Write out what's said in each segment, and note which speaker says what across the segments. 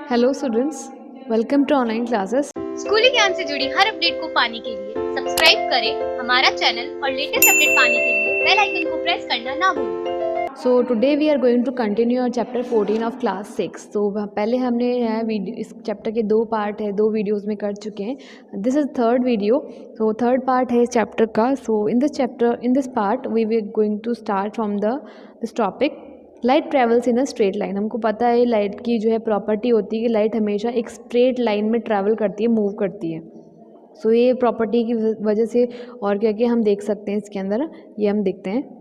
Speaker 1: Hello students, welcome to online classes.
Speaker 2: स्कूली ज्ञान से जुड़ी हर अपडेट को पाने के लिए सब्सक्राइब करें हमारा चैनल और लेटेस्ट अपडेट पाने के लिए बेल आइकन को प्रेस करना ना भूलें।
Speaker 1: So today we are going to continue our chapter 14 of class 6। तो पहले हमने वीडियो इस चैप्टर के दो पार्ट है, दो वीडियोस में कर चुके हैं। This is third video, so third part है इस चैप्टर का। So in this chapter, in this part we we going to start from this topic. Light travels in a straight line. हमको पता है लाइट की जो है प्रॉपर्टी होती है कि लाइट हमेशा एक स्ट्रेट लाइन में ट्रैवल करती है, मूव करती है। सो ये प्रॉपर्टी की वजह से और क्या क्या हम देख सकते हैं इसके अंदर, ये हम देखते हैं।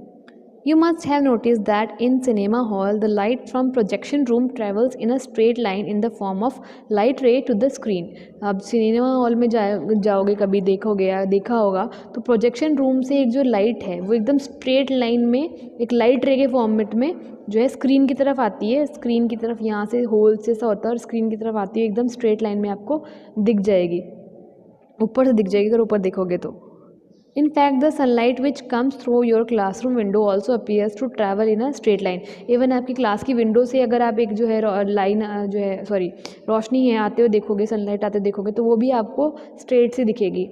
Speaker 1: You must have noticed that in cinema hall, the light from projection room travels in a straight line in the form of light ray to the screen. अब सिनेमा हॉल में जाओगे कभी, देखोगे या देखा होगा, तो प्रोजेक्शन रूम से एक जो लाइट है वो एकदम स्ट्रेट लाइन में एक लाइट रे के फॉर्मेट में जो है स्क्रीन की तरफ आती है। स्क्रीन की तरफ यहाँ से होल से ऐसा होता है और स्क्रीन की तरफ आती है, एकदम स्ट्रेट लाइन में आपको दिख जाएगी, ऊपर से दिख जाएगी अगर ऊपर देखोगे तो। In fact, the sunlight which comes through your classroom window also appears to travel in a straight line. Even आपकी क्लास की विंडो से अगर आप एक जो है लाइन जो है रोशनी है आते हुए देखोगे, सनलाइट आते देखोगे, तो वो भी आपको स्ट्रेट से दिखेगी।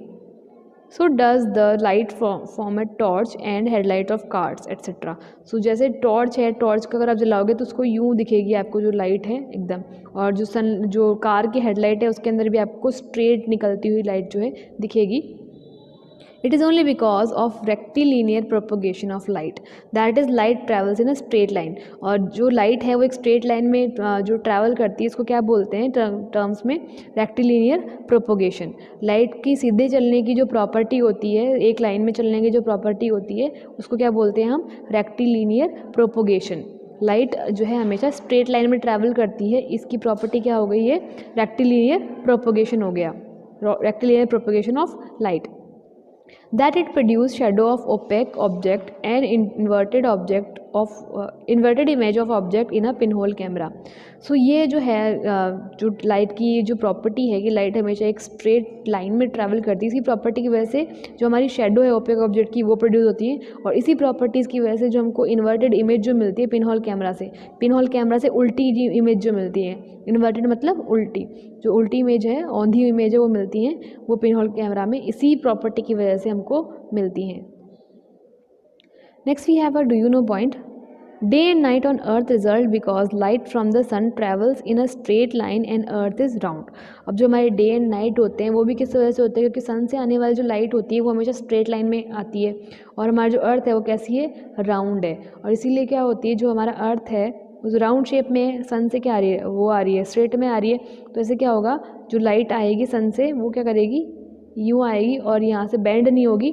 Speaker 1: So does the light from a torch and headlight of cars etcetera. So जैसे टॉर्च है, टॉर्च का अगर आप जलाओगे तो उसको यूँ दिखेगी आपको जो लाइट है एकदम, और जो कार की हेडलाइट है उसके अंदर भी आपको स्ट्रेट निकलती हुई लाइट जो है दिखेगी। It is only because of rectilinear propagation of light that is light travels in a straight line। और जो लाइट है वो एक स्ट्रेट लाइन में जो ट्रैवल करती है, इसको क्या बोलते हैं टर्म्स में? Rectilinear propagation. लाइट की सीधे चलने की जो प्रॉपर्टी होती है, एक लाइन में चलने की जो प्रॉपर्टी होती है, उसको क्या बोलते हैं हम? Rectilinear propagation. लाइट जो है हमेशा स्ट्रेट लाइन में ट्रैवल करती है, इसकी प्रॉपर्टी क्या हो गई है? रेक्टिलिनियर प्रोपोगेशन हो गया, rectilinear propagation of light. That it produce shadow of opaque object and inverted image of object in a pinhole camera। सो ये जो है जो लाइट की जो प्रॉपर्टी है कि लाइट हमेशा एक स्ट्रेट लाइन में ट्रैवल करती है, इसी प्रॉपर्टी की वजह से जो हमारी शेडो है ओपेक ऑब्जेक्ट की वो प्रोड्यूस होती है, और इसी प्रॉपर्टीज़ की वजह से जो हमको इन्वर्टेड इमेज जो मिलती है पिनहोल कैमरा से उल्टी इमेज जो मिलती है, इन्वर्टेड मतलब उल्टी, जो उल्टी इमेज है, औंधी इमेज है, वो मिलती हैं वो पिनहोल कैमरा में, इसी प्रॉपर्टी की वजह से हमको मिलती हैं। Next we have a do you know point. Day and night on earth result because light from the sun travels in a straight line and earth is round. अब जो हमारे डे एंड नाइट होते हैं वो भी किस वजह से होते हैं? क्योंकि सन से आने वाली जो लाइट होती है वो हमेशा स्ट्रेट लाइन में आती है, और हमारी जो अर्थ है वो कैसी है? राउंड है। और इसीलिए क्या होती है, जो हमारा अर्थ है उस राउंड शेप में सन से क्या आ रही है? वो आ रही है, स्ट्रेट में आ रही है। तो ऐसे क्या होगा, जो लाइट आएगी सन से वो क्या करेगी? यूँ आएगी और यहाँ से बेंड नहीं होगी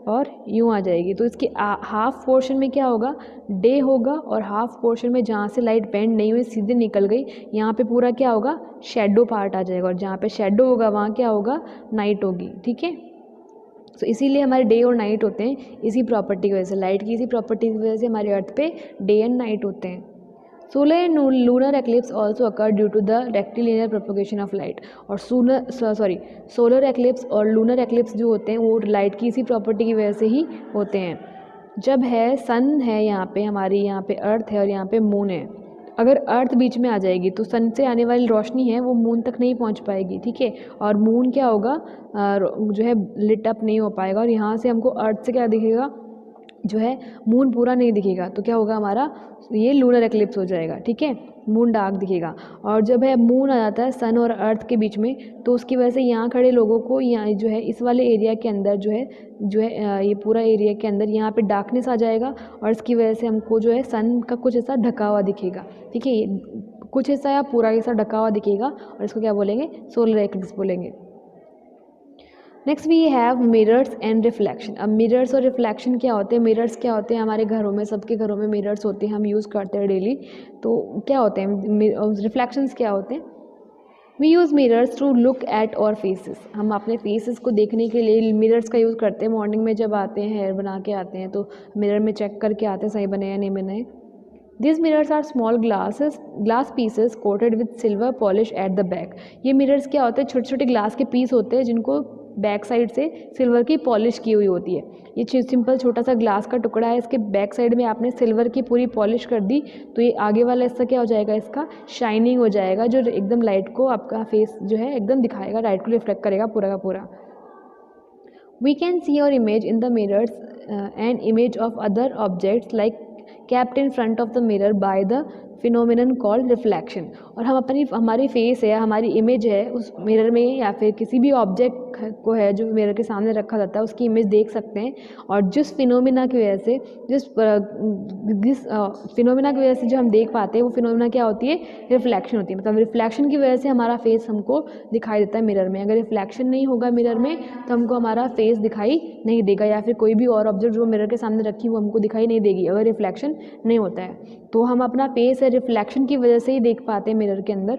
Speaker 1: और यूँ आ जाएगी। तो इसके हाफ पोर्शन में क्या होगा? डे होगा, और हाफ पोर्शन में जहाँ से लाइट बेंड नहीं हुई सीधे निकल गई, यहाँ पे पूरा क्या होगा? शेडो पार्ट आ जाएगा, और जहाँ पे शेडो होगा वहाँ क्या होगा? नाइट होगी। ठीक है, तो इसीलिए हमारे डे और नाइट होते हैं, इसी प्रॉपर्टी की वजह से, लाइट की इसी प्रॉपर्टी की वजह से हमारे अर्थ पे डे एंड नाइट होते हैं। Solar and lunar eclipse also occur due to the rectilinear propagation of light. और सोलर एक्लिप्स और लूनर एक्लिप्स जो होते हैं वो लाइट की इसी प्रॉपर्टी की वजह से ही होते हैं। जब है सन है यहाँ पे, हमारी यहाँ पे अर्थ है और यहाँ पे मून है, अगर अर्थ बीच में आ जाएगी तो सन से आने वाली रोशनी है वो मून तक नहीं पहुँच पाएगी। ठीक है, और मून क्या होगा? जो है लिट अप नहीं हो पाएगा, और यहाँ से हमको अर्थ से क्या दिखेगा? जो है मून पूरा नहीं दिखेगा, तो क्या होगा हमारा? ये लूनर एक्लिप्स हो जाएगा। ठीक है, मून डार्क दिखेगा। और जब है मून आ जाता है सन और अर्थ के बीच में, तो उसकी वजह से यहाँ खड़े लोगों को यहाँ जो है इस वाले एरिया के अंदर ये पूरा एरिया के अंदर यहाँ पे डार्कनेस आ जाएगा, और इसकी वजह से हमको जो है सन का कुछ ऐसा ढका हुआ दिखेगा। ठीक है, कुछ ऐसा या पूरा ऐसा ढका हुआ दिखेगा, और इसको क्या बोलेंगे? सोलर एक्लिप्स बोलेंगे। Next we have mirrors and reflection. अब मिरर्स और रिफ्लेक्शन क्या होते हैं? मिरर्स क्या होते हैं? हमारे घरों में, सबके घरों में मिरर्स होते हैं, हम यूज़ करते हैं डेली। तो क्या होते हैं रिफ्लेक्शंस? क्या होते हैं? We use mirrors to look at our faces. हम अपने फेसेस को देखने के लिए मिरर्स का यूज़ करते हैं। मॉर्निंग में जब आते हैं, हेयर बना के आते हैं, तो मिरर में चेक करके आते हैं सही बने या नहीं बने। These mirrors are small glass pieces coated with silver polish at the back। ये मिरर्स क्या होते हैं? छोटे छोटे ग्लास के पीस होते हैं जिनको बैक साइड से सिल्वर की पॉलिश की हुई होती है। ये सिंपल छोटा सा ग्लास का टुकड़ा है, इसके बैक साइड में आपने सिल्वर की पूरी पॉलिश कर दी तो ये आगे वाला हिस्सा क्या हो जाएगा, इसका शाइनिंग हो जाएगा, जो एकदम लाइट को आपका फेस जो है एकदम दिखाएगा, लाइट को रिफ्लेक्ट करेगा पूरा का पूरा। We can see our image in the mirrors and image of other objects like kept in front of the mirror by the phenomenon called reflection। और हम हमारी फेस है, हमारी इमेज है उस मिरर में या फिर किसी भी ऑब्जेक्ट को है जो मिरर के सामने रखा जाता है उसकी इमेज देख सकते हैं। और जिस फिनोमिना की वजह से फिनोमिना की वजह से जो हम देख पाते हैं वो फिनोमिना क्या होती है, रिफ्लेक्शन होती है। मतलब रिफ्लेक्शन की वजह से हमारा फेस हमको दिखाई देता है मिरर में। अगर रिफ्लेक्शन नहीं होगा मिरर में तो हमको हमारा फेस दिखाई नहीं देगा, या फिर कोई भी और ऑब्जेक्ट जो मिरर के सामने रखी वो हमको दिखाई नहीं देगी अगर रिफ्लेक्शन नहीं होता है। तो हम अपना फेस है रिफ्लेक्शन की वजह से ही देख पाते हैं मिरर के अंदर।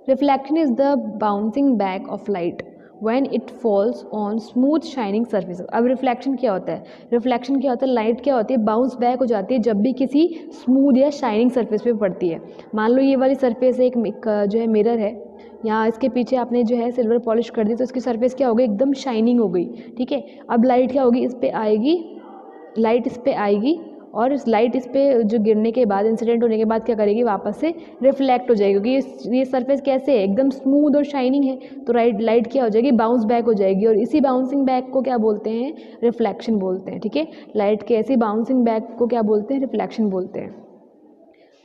Speaker 1: Reflection is the bouncing back of light when it falls on smooth shining surfaces। अब रिफ्लेक्शन क्या होता है, रिफ्लेक्शन क्या होता है, लाइट क्या होती है, बाउंस बैक हो जाती है जब भी किसी स्मूथ या शाइनिंग सरफेस पे पड़ती है। मान लो ये वाली सरफेस एक जो है मिरर है, यहाँ इसके पीछे आपने जो है सिल्वर पॉलिश कर दी तो इसकी सरफेस क्या हो गई, एकदम शाइनिंग हो गई, ठीक है। अब लाइट क्या होगी, इस पर आएगी, लाइट इस पर आएगी और इस लाइट इस पे जो गिरने के बाद, इंसिडेंट होने के बाद क्या करेगी, वापस से रिफ्लेक्ट हो जाएगी, क्योंकि ये सरफेस कैसे है, एकदम स्मूथ और शाइनिंग है। तो लाइट क्या हो जाएगी, बाउंस बैक हो जाएगी, और इसी बाउंसिंग बैक को क्या बोलते हैं, रिफ्लेक्शन बोलते हैं, ठीक है। लाइट के ऐसी बाउंसिंग बैक को क्या बोलते हैं, रिफ्लेक्शन बोलते हैं।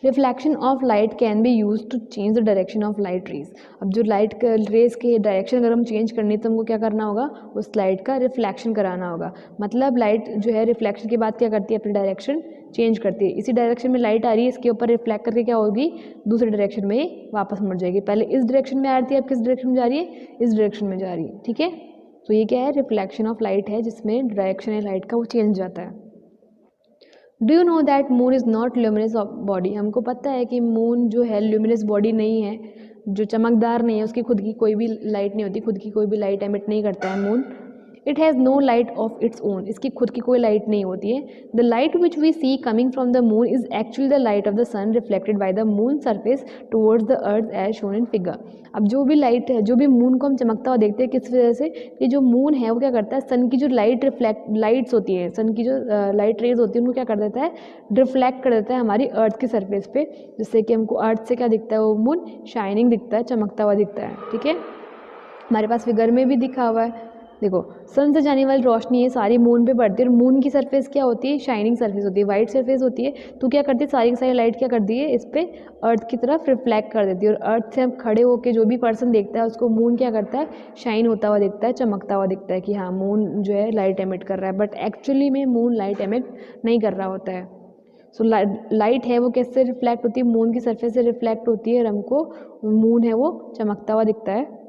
Speaker 1: Reflection of light can be use to change the direction of light rays. अब जो लाइट रेज के डायरेक्शन अगर हम चेंज करनी है तो हमको क्या करना होगा, उस लाइट का रिफ्लेक्शन कराना होगा। मतलब लाइट जो है रिफ्लेक्शन के बाद क्या करती है, अपनी डायरेक्शन चेंज करती है। इसी डायरेक्शन में लाइट आ रही है, इसके ऊपर रिफ्लेक्ट करके क्या होगी, दूसरे डायरेक्शन में वापस मुड़ जाएगी। पहले इस डायरेक्शन में आ रही थी, अब किस डायरेक्शन में जा रही है, इस डायरेक्शन में जा रही है, ठीक है। तो ये क्या है, रिफ्लेक्शन ऑफ लाइट है, जिसमें डायरेक्शन है लाइट का वो चेंज जाता है। Do you know that moon is not luminous body. हमको पता है कि मून जो है ल्यूमिनस बॉडी नहीं है, जो चमकदार नहीं है, उसकी खुद की कोई भी लाइट नहीं होती, खुद की कोई भी लाइट एमिट नहीं करता है moon. It has no light of its own, इसकी खुद की कोई लाइट नहीं होती है। The light which we see coming from the moon is actually the light of the sun reflected by the moon surface towards the earth as shown in figure. अब जो भी लाइट है, जो भी मून को हम चमकता हुआ देखते हैं, किस वजह से, कि जो मून है वो क्या करता है, सन की जो लाइट्स होती है, सन की जो लाइट रेज होती है उनको क्या कर देता है, रिफ्लेक्ट कर देता है हमारी अर्थ की सरफेस पे, जिससे कि हमको अर्थ से क्या दिखता है, वो मून शाइनिंग दिखता है, चमकता हुआ दिखता है, ठीक है। हमारे पास फिगर में भी दिखा हुआ है, देखो सन से जाने वाली रोशनी है सारी मून पे पड़ती है, और मून की सरफेस क्या होती है, शाइनिंग सरफेस होती है, वाइट सरफेस होती है। तो क्या करती है, सारी की सारी लाइट क्या करती है, इस पे अर्थ की तरफ रिफ्लेक्ट कर देती है, और अर्थ से हम खड़े होकर जो भी पर्सन देखता है उसको मून क्या करता है, शाइन होता हुआ दिखता है, चमकता हुआ दिखता है कि हाँ मून जो है लाइट एमिट कर रहा है। बट एक्चुअली में मून लाइट एमिट नहीं कर रहा होता है। सो लाइट है वो कैसे रिफ्लेक्ट होती है, मून की सरफेस से रिफ्लेक्ट होती है, और हमको मून है वो चमकता हुआ दिखता है।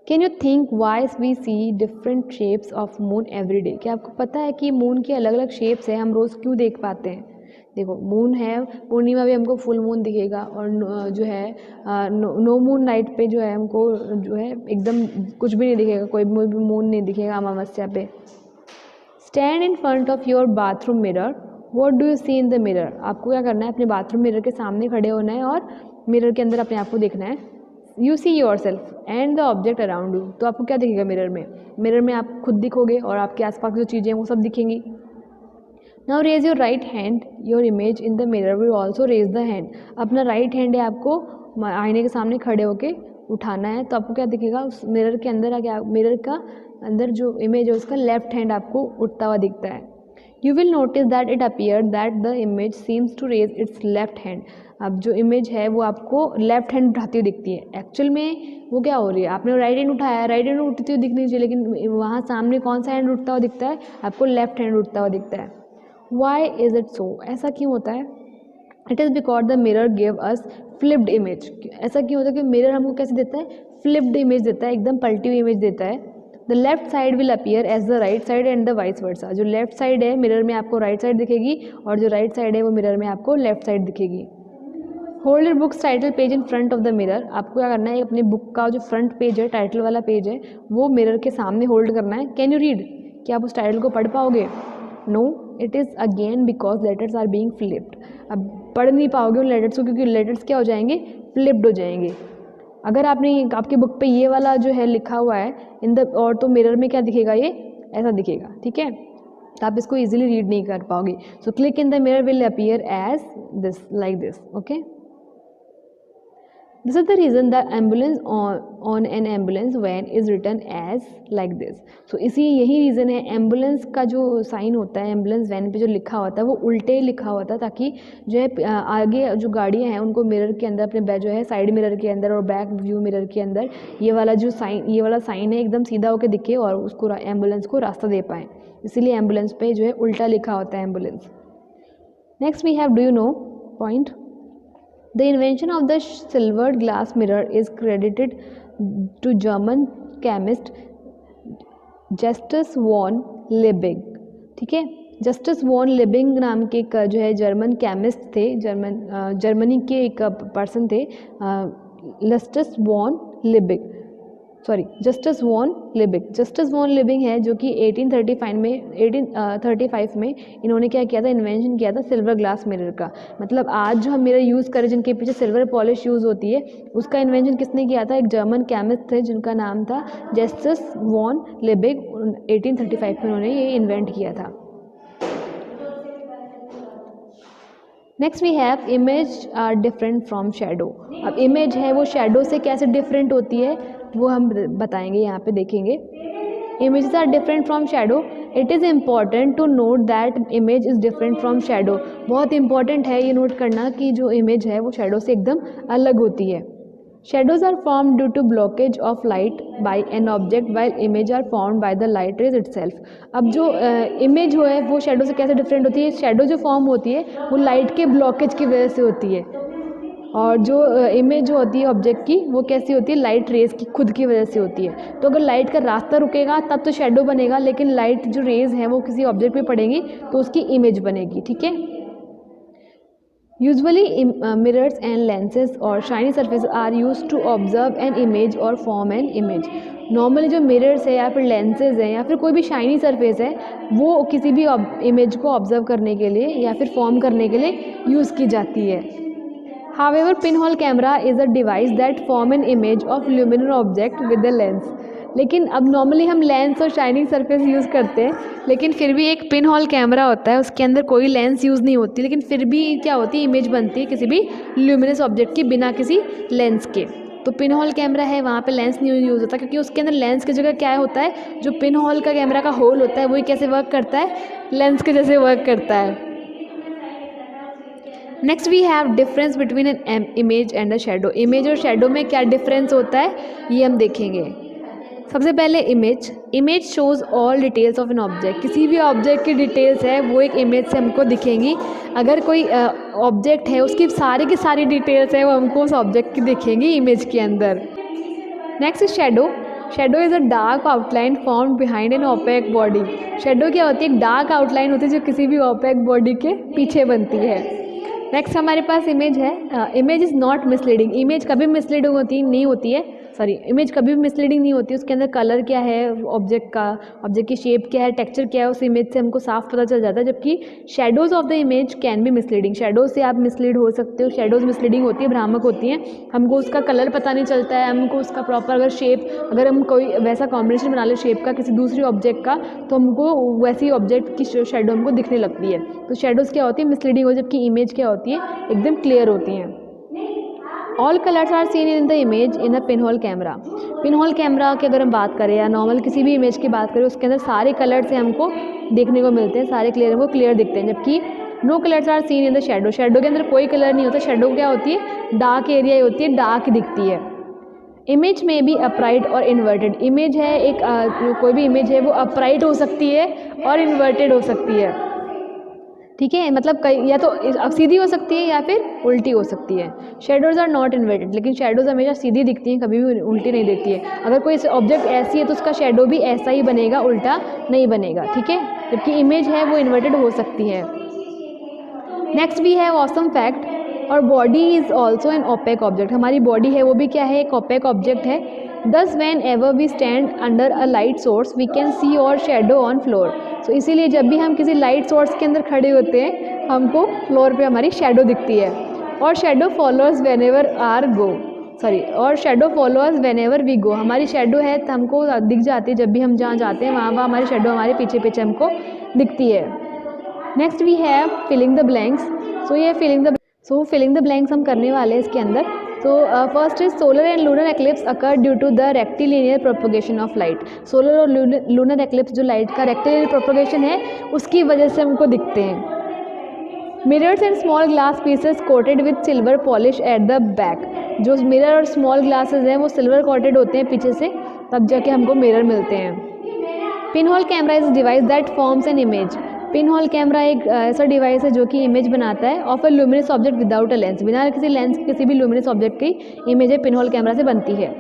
Speaker 1: Can you think why we see different shapes of moon every day. क्या आपको पता है कि मून की अलग अलग शेप्स है, हम रोज़ क्यों देख पाते हैं। देखो मून है, पूर्णिमा भी हमको फुल मून दिखेगा, और जो है नो मून नाइट पे जो है हमको जो है एकदम कुछ भी नहीं दिखेगा, कोई भी मून नहीं दिखेगा अमावस्या पे। Stand in front of your bathroom mirror, what do you see in the mirror. आपको क्या करना है, अपने बाथरूम मिरर के सामने खड़े होना है और मिरर के अंदर अपने आप को देखना है। You see your self and the object around you. तो आपको क्या दिखेगा मिरर में, मिरर में आप खुद दिखोगे और आपके आसपास जो चीज़ें हैं वो सब दिखेंगी। Now raise your right hand, your image in the mirror will also raise the hand. अपना राइट हैंड है आपको आईने के सामने खड़े होके उठाना है, तो आपको क्या दिखेगा, उस मिरर के अंदर क्या, मिरर का अंदर जो इमेज है उसका लेफ्ट हैंड आपको उठता हुआ दिखता है। You will notice that it appear that the image seems to raise its left hand. अब जो इमेज है वो आपको लेफ्ट हैंड उठाती हुई दिखती है, एक्चुअल में वो क्या हो रही है, आपने राइट हैंड उठाया है, राइट हैंड उठती हुई दिखनी चाहिए, लेकिन वहाँ सामने कौन सा हैंड उठता हुआ दिखता है, आपको लेफ्ट हैंड उठता हुआ दिखता है। वाई इज़ इट सो, ऐसा क्यों होता है। It is because the mirror give us flipped image. ऐसा क्यों होता है कि मिरर हमको कैसे देता है, फ्लिप्ड इमेज देता है, एकदम पलटी हुई इमेज देता है। The left side will appear as the right side and the vice versa. जो लेफ्ट साइड है मिरर में आपको राइट साइड दिखेगी, और जो राइट साइड है वो मिरर में आपको लेफ्ट साइड दिखेगी। Hold your books title page in front of the mirror. आपको क्या करना है, अपनी बुक का जो फ्रंट पेज है, टाइटल वाला पेज है, वो मिरर के सामने होल्ड करना है। कैन यू रीड, क्या आप उस टाइटल को पढ़ पाओगे। No, it is again because letters are being flipped. अब पढ़ नहीं पाओगे उन लेटर्स को, क्योंकि लेटर्स क्या हो जाएंगे, फ्लिप्ड हो जाएंगे। अगर आपने आपकी बुक पे ये वाला जो है लिखा हुआ है इन द, और तो मिरर में क्या दिखेगा, ये ऐसा दिखेगा, ठीक है, तो आप इसको इजीली रीड नहीं कर पाओगे. So click in the mirror will appear as this, like this. Okay, this is the reason the ambulance on an ambulance van is written as like this. So यही रीज़न है ambulance का जो sign होता है ambulance van पे जो लिखा होता है वो उल्टे लिखा होता है, ताकि जो है आगे जो गाड़ियाँ हैं उनको मिरर के अंदर अपने जो है साइड मिरर के अंदर और बैक व्यू मिरर के अंदर ये वाला साइन है एकदम सीधा होकर दिखे और उसको एम्बुलेंस को रास्ता दे पाएँ. इसीलिए एम्बुलेंस पे जो है उल्टा लिखा होता है ambulance. Next we have, do you know point, the invention of the silvered glass mirror is credited to German chemist Justus von Liebig. ठीक है, जस्टिस वॉन लिबिंग नाम के एक जो है जर्मन केमिस्ट थे, जर्मनी के एक पर्सन थे, Justus von Liebig, Justus von Liebig है जो कि 1835 में इन्होंने क्या किया था, इन्वेंशन किया था सिल्वर ग्लास मिरर का. मतलब आज जो हम मिरर यूज़ करें जिनके पीछे सिल्वर पॉलिश यूज़ होती है, उसका इन्वेंशन किसने किया था, एक जर्मन केमिस्ट थे जिनका नाम था जस्टिस वॉन लिबिग. 1835 में उन्होंने ये इन्वेंट किया था. Next we have image are different from shadow. अब इमेज है वो शेडो से कैसे डिफरेंट होती है वो हम बताएंगे, यहाँ पे देखेंगे. Images are different from shadow. It is important to note that image is different from shadow. बहुत इंपॉर्टेंट है ये नोट करना कि जो इमेज है वो शेडो से एकदम अलग होती है. Shadows are form due to blockage of light by an object while image are form by the light rays itself. अब जो इमेज हो है वो शेडो से कैसे डिफरेंट होती है, शेडो जो फॉर्म होती है वो लाइट के ब्लॉकेज की वजह से होती है, और जो इमेज जो होती है ऑब्जेक्ट की वो कैसी होती है, लाइट रेज की खुद की वजह से होती है. तो अगर लाइट का रास्ता रुकेगा तब तो शेडो बनेगा, लेकिन लाइट जो रेज हैं वो किसी ऑब्जेक्ट पे पड़ेंगी तो उसकी इमेज बनेगी. ठीक है, usually mirrors and lenses or shiny surface are use to observe an image or form an image. Normally जो मिरर्स है या फिर लेंसेज हैं या फिर कोई भी शाइनी सरफेस है वो किसी भी इमेज को ऑब्जर्व करने के लिए या फिर फॉर्म करने के लिए यूज़ की जाती है. However, pinhole camera is a device that form an image of luminous object with a lens. लेकिन अब नॉर्मली हम लेंस और शाइनिंग सरफेस यूज़ करते हैं, लेकिन फिर भी एक पिन होल कैमरा होता है, उसके अंदर कोई लेंस यूज़ नहीं होती, लेकिन फिर भी क्या होती है, इमेज बनती है किसी भी ल्यूमिनस ऑब्जेक्ट की बिना किसी लेंस के. तो पिन होल कैमरा है वहाँ पे लेंस नहीं यूज़ होता, क्योंकि उसके अंदर लेंस की जगह क्या होता है, जो पिन होल का कैमरा का होल होता है वही कैसे वर्क करता है, लेंस के जैसे वर्क करता है. Next we have difference between an image and a shadow. Image और शेडो में क्या डिफरेंस होता है ये हम देखेंगे. सबसे पहले image shows all details of an object. किसी भी ऑब्जेक्ट की डिटेल्स है वो एक इमेज से हमको दिखेंगी. अगर कोई ऑब्जेक्ट है उसकी की सारी डिटेल्स है वो हमको उस ऑब्जेक्ट की दिखेंगी इमेज के अंदर. Next is shadow. Shadow is a dark outline form behind an opaque body. Shadow क्या होती है, एक डार्क आउटलाइन होती है जो किसी भी ओपेक बॉडी के पीछे बनती है. नेक्स्ट हमारे पास इमेज है. Image is not misleading. Image कभी मिसलीडिंग नहीं होती है. इमेज कभी भी मिसलीडिंग नहीं होती. उसके अंदर कलर क्या है ऑब्जेक्ट का, ऑब्जेक्ट की शेप क्या है, टेक्सचर क्या है, उस इमेज से हमको साफ पता चल जाता है. जबकि shadows of the image can be misleading. Shadows से आप मिसलीड हो सकते हो. शेडोज़ मिसलीडिंग होती है, भ्रामक होती हैं. हमको उसका कलर पता नहीं चलता है, हमको उसका प्रॉपर अगर शेप, अगर हम कोई वैसा कॉम्बिनेशन बना ले शेप का किसी दूसरी ऑब्जेक्ट का, तो हमको वैसी ऑब्जेक्ट की शेडो हमको दिखने लगती है. तो शेडोज़ क्या होती है, मिसलीडिंग हो, जबकि इमेज क्या होती है, एकदम क्लियर होती हैं. All colours are seen in the image in a pinhole camera. Pinhole camera की अगर हम बात करें या नॉर्मल किसी भी इमेज की बात करें, उसके अंदर सारे कलर्स से हमको देखने को मिलते हैं, सारे हमको क्लियर दिखते हैं. जबकि no colours are seen in the shadow. Shadow के अंदर कोई कलर नहीं होता. शेडो क्या होती है, डार्क एरिया होती है, डार्क दिखती है. इमेज में भी अपराइट और इन्वर्टेड. इमेज है एक कोई भी इमेज है वो अपराइट हो सकती है और इन्वर्टेड हो सकती है. ठीक है, मतलब कई या तो सीधी हो सकती है या फिर उल्टी हो सकती है. Shadows are not inverted. लेकिन शेडोज़ हमेशा सीधी दिखती हैं, कभी भी उल्टी नहीं दिखती है. अगर कोई ऑब्जेक्ट ऐसी है तो उसका शेडो भी ऐसा ही बनेगा, उल्टा नहीं बनेगा. ठीक है, जबकि इमेज है वो इन्वर्टेड हो सकती है. Next we have awesome fact. Our body is also an opaque object. हमारी बॉडी है वो भी क्या है, एक ओपेक ऑब्जेक्ट है. Thus whenever we stand under a light source we can see our shadow on floor. So इसीलिए जब भी हम किसी लाइट सोर्स के अंदर खड़े होते हैं हमको फ्लोर पे हमारी शेडो दिखती है. Our shadow followers whenever our go. Sorry our shadow follow us whenever we go, हमारी शेडो है तो हमको दिख जाती है जब भी हम जहाँ जाते हैं वहाँ हमारी शेडो हमारे पीछे पीछे हमको दिखती है। Next we have filling the blanks. Filling the blanks हम करने वाले हैं इसके अंदर। So first is solar and lunar eclipse occur due to the rectilinear propagation of light. Solar और लूनर एक्लिप्स जो लाइट का रेक्टिलिनियर प्रोपोगेशन है उसकी वजह से हमको दिखते हैं। Mirrors and small glass pieces coated with silver polish at the back, जो मिरर और स्मॉल ग्लासेस हैं वो सिल्वर कोटेड होते हैं पीछे से, तब जाके हमको मिरर मिलते हैं। Pinhole camera is device that forms an image. Pinhole camera एक ऐसा डिवाइस है जो कि इमेज बनाता है of a luminous object without a lens, बिना किसी लेंस के किसी भी ल्यूमिनस ऑब्जेक्ट की इमेज पिन होल कैमरा से बनती है।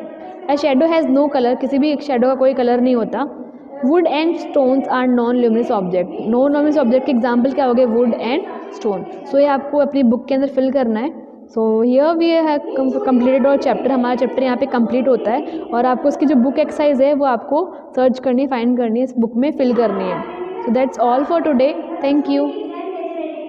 Speaker 1: A shadow has no colour, किसी भी शेडो का कोई कलर नहीं होता। Wood and stones are non luminous object. Non luminous object के एग्जाम्पल क्या हो गए, वुड एंड स्टोन। सो ये आपको अपनी बुक के अंदर फिल करना है। So here we have completed our chapter, हमारा चैप्टर यहाँ पे कंप्लीट होता है और आपको इसकी जो बुक एक्सरसाइज है वो आपको सर्च करनी, फाइंड करनी है, इस बुक में फिल करनी है। So that's all for today. Thank you.